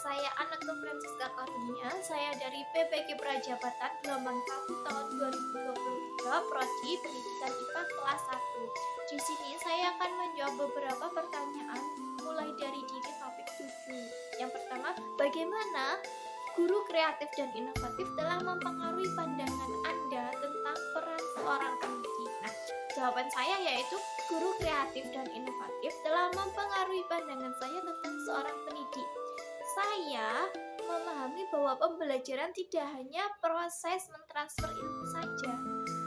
saya Aneka Francisca Karunia, saya dari PPG Prajabatan gelombang 1 tahun 2023, Prodi Pendidikan IPA kelas 1. Di sini saya akan menjawab beberapa pertanyaan mulai dari diri topik 7. Yang pertama, bagaimana guru kreatif dan inovatif telah mempengaruhi pandangan Anda tentang peran seorang pendidik? Nah, jawaban saya yaitu guru kreatif dan inovatif telah mempengaruhi pandangan saya tentang seorang pendidik. Saya memahami bahwa pembelajaran tidak hanya proses mentransfer ilmu saja,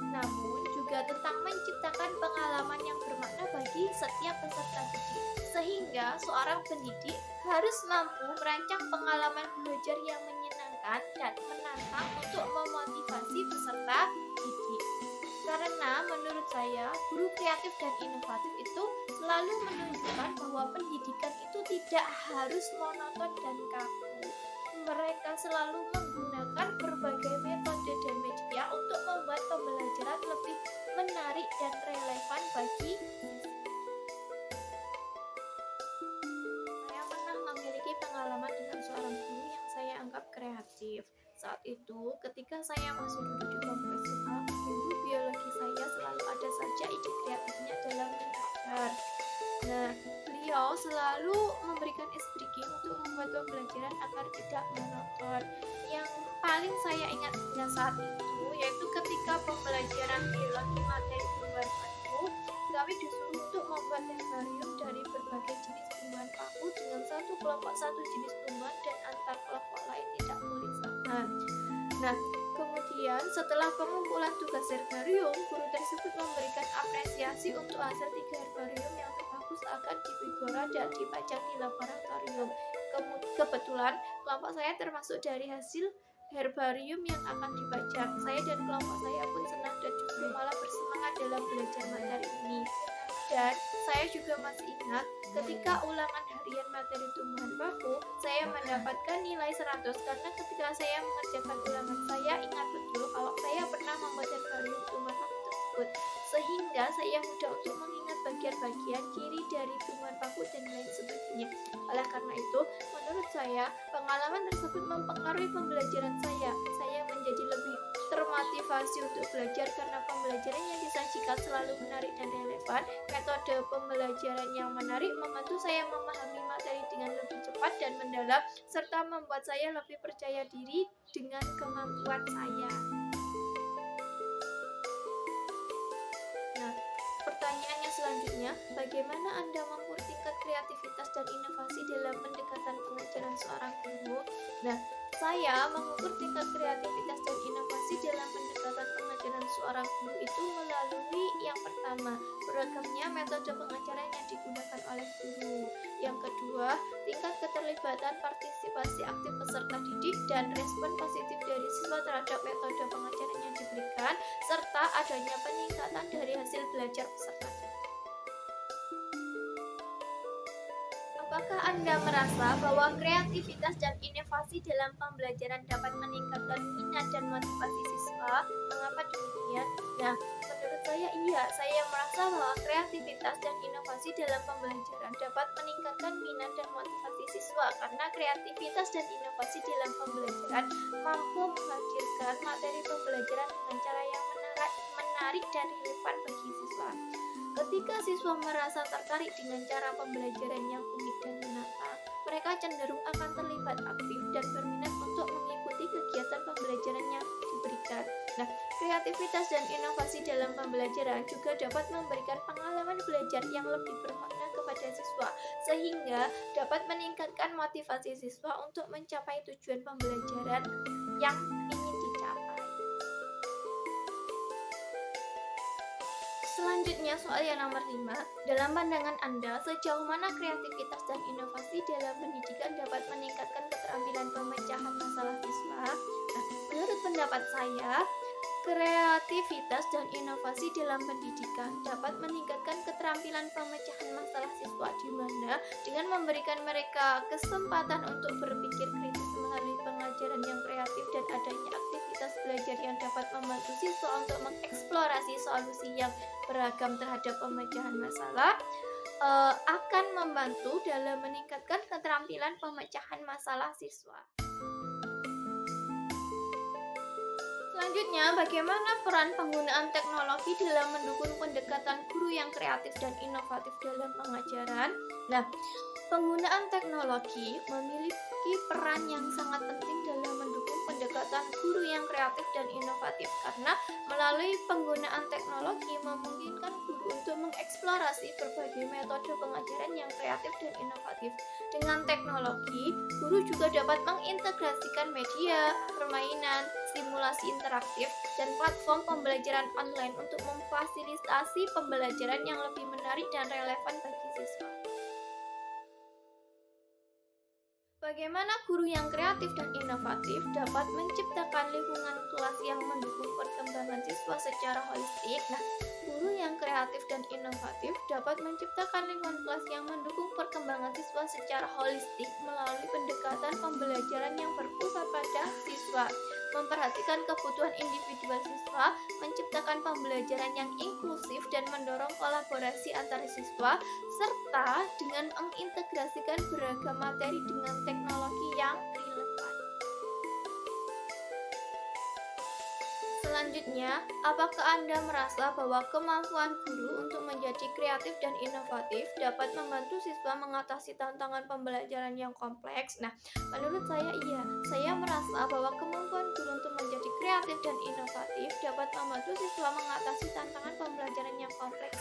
namun juga tentang menciptakan pengalaman yang bermakna bagi setiap peserta didik. Sehingga seorang pendidik harus mampu merancang pengalaman belajar yang menyenangkan dan menantang untuk memotivasi peserta didik. Karena menurut saya, guru kreatif dan inovatif itu selalu menunjukkan bahwa pendidikan itu tidak harus monoton dan kaku. Mereka selalu menggunakan berbagai metode dan media untuk membuat pembelajaran lebih menarik dan relevan bagi saya pernah memiliki pengalaman dengan seorang guru yang saya anggap kreatif. Saat itu, ketika saya masih duduk di bangku SMA, guru biologi saya selalu ada saja ide kreatifnya dalam mengajar. Nah, beliau selalu memberikan instruksi untuk membuat pembelajaran agar tidak monoton. Yang paling saya ingat pada saat itu yaitu ketika pembelajaran biologi materi tumbuhan paku, kami disuruh untuk membuat herbarium dari berbagai jenis tumbuhan paku dengan satu kelompok satu jenis tumbuhan dan antar kelompok lain tidak boleh sama. Nah, kemudian setelah pengumpulan tugas herbarium, guru tersebut memberikan apresiasi untuk hasil 3 herbarium yang terbagus akan difigura dan dipajang di laboratorium. Kebetulan kelompok saya termasuk dari hasil herbarium yang akan dipajang. Saya dan kelompok saya pun senang dan justru malah bersemangat dalam belajar materi ini. Dan saya juga masih ingat ketika ulangan harian materi tumbuhan paku, saya mendapatkan nilai 100 karena ketika saya mengerjakan ulangan, saya ingat betul kalau saya pernah membuat herbarium tumbuhan paku tersebut, sehingga saya mudah untuk mengingat bagian-bagian ciri dari tumbuhan paku dan lain sebagainya. Oleh karena itu, menurut saya, pengalaman tersebut mempengaruhi pembelajaran saya. Saya menjadi lebih termotivasi untuk belajar karena pembelajaran yang disajikan selalu menarik dan relevan. Metode pembelajaran yang menarik membantu saya memahami materi dengan lebih cepat dan mendalam, serta membuat saya lebih percaya diri dengan kemampuan saya. Nah, pertanyaannya selanjutnya, bagaimana Anda mengukur tingkat kreativitas dan inovasi dalam pendekatan pengajaran seorang guru? Nah, saya mengukur tingkat kreativitas dan inovasi dalam pendekatan pengajaran seorang guru itu melalui yang pertama, beragamnya metode pengajaran yang digunakan oleh guru. Yang kedua, tingkat keterlibatan partisipasi aktif peserta didik dan respon positif dari siswa terhadap metode pengajaran yang diberikan, serta adanya peningkatan dari hasil belajar peserta didik. Apakah Anda merasa bahwa kreativitas dan inovasi dalam pembelajaran dapat meningkatkan minat dan motivasi siswa? Mengapa demikian? Nah, menurut saya iya. Saya merasa bahwa kreativitas dan inovasi dalam pembelajaran dapat meningkatkan minat dan motivasi siswa karena kreativitas dan inovasi dalam pembelajaran mampu menghadirkan materi pembelajaran dengan cara yang menarik dan relevan bagi siswa. Ketika siswa merasa tertarik dengan cara pembelajaran yang unik dan menantang, mereka cenderung akan terlibat aktif dan berminat untuk mengikuti kegiatan pembelajaran yang diberikan. Nah, kreativitas dan inovasi dalam pembelajaran juga dapat memberikan pengalaman belajar yang lebih bermakna kepada siswa, sehingga dapat meningkatkan motivasi siswa untuk mencapai tujuan pembelajaran yang ingin dicapai. Selanjutnya, soal yang nomor 5. Dalam pandangan Anda, sejauh mana kreativitas dan inovasi dalam pendidikan dapat meningkatkan keterampilan pemecahan masalah siswa? Nah, menurut pendapat saya, kreativitas dan inovasi dalam pendidikan dapat meningkatkan keterampilan pemecahan masalah siswa di mana dengan memberikan mereka kesempatan untuk berpikir kritis melalui pengajaran yang kreatif dan adanya aktivitas belajar yang dapat membantu siswa untuk mengeksplorasi solusi yang beragam terhadap pemecahan masalah, akan membantu dalam meningkatkan keterampilan pemecahan masalah siswa. Selanjutnya, bagaimana peran penggunaan teknologi dalam mendukung pendekatan guru yang kreatif dan inovatif dalam pengajaran? Nah, penggunaan teknologi memiliki peran yang sangat penting dalam mendukung pendekatan guru yang kreatif dan inovatif karena melalui penggunaan teknologi memungkinkan guru untuk mengeksplorasi berbagai metode pengajaran yang kreatif dan inovatif. Dengan teknologi, guru juga dapat mengintegrasikan media, permainan, simulasi interaktif, dan platform pembelajaran online untuk memfasilitasi pembelajaran yang lebih menarik dan relevan bagi siswa. Bagaimana guru yang kreatif dan inovatif dapat menciptakan lingkungan kelas yang mendukung perkembangan siswa secara holistik? Nah, guru yang kreatif dan inovatif dapat menciptakan lingkungan kelas yang mendukung perkembangan siswa secara holistik melalui pendekatan pembelajaran yang berpusat pada siswa, memperhatikan kebutuhan individual siswa, menciptakan pembelajaran yang inklusif dan mendorong kolaborasi antar siswa, serta dengan mengintegrasikan beragam materi dengan teknologi yang relevan. Selanjutnya, apakah Anda merasa bahwa kemampuan guru untuk menjadi kreatif dan inovatif dapat membantu siswa mengatasi tantangan pembelajaran yang kompleks? Nah, menurut saya iya. Saya merasa bahwa kemampuan guru untuk menjadi kreatif dan inovatif dapat membantu siswa mengatasi tantangan pembelajaran yang kompleks.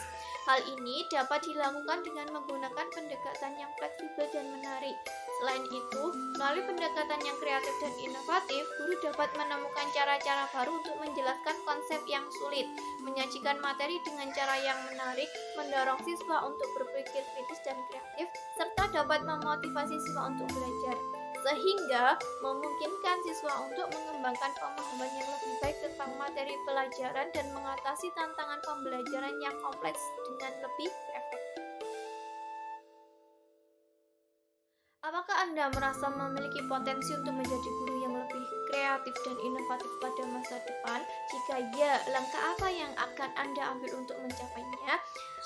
Hal ini dapat dilakukan dengan menggunakan pendekatan yang fleksibel dan menarik. Selain itu, melalui pendekatan yang kreatif dan inovatif, guru dapat menemukan cara-cara baru untuk menjelaskan konsep yang sulit, menyajikan materi dengan cara yang menarik, mendorong siswa untuk berpikir kritis dan kreatif, serta dapat memotivasi siswa untuk belajar, sehingga memungkinkan siswa untuk mengembangkan pemahaman yang lebih baik tentang materi pelajaran dan mengatasi tantangan pembelajaran yang kompleks dengan lebih efektif. Apakah Anda merasa memiliki potensi untuk menjadi guru yang lebih kreatif dan inovatif pada masa depan? Jika ya, langkah apa yang akan Anda ambil untuk mencapainya?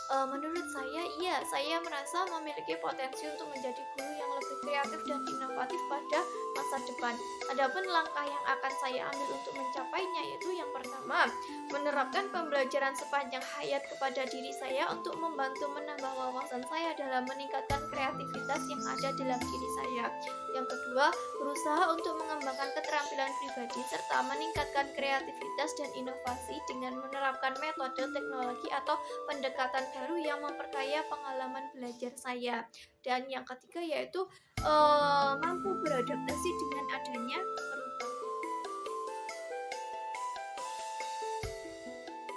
Menurut saya, iya, saya merasa memiliki potensi untuk menjadi guru yang lebih kreatif dan inovatif pada masa depan. Adapun langkah yang akan saya ambil untuk mencapainya yaitu yang pertama, menerapkan pembelajaran sepanjang hayat kepada diri saya untuk membantu menambah wawasan saya dalam meningkatkan kreativitas yang ada dalam diri saya. Yang kedua, berusaha untuk mengembangkan keterampilan pribadi serta meningkatkan kreativitas dan inovasi dengan menerapkan metode teknologi atau pendekatan baru yang memperkaya pengalaman belajar saya. Dan yang ketiga yaitu mampu beradaptasi dengan adanya perubahan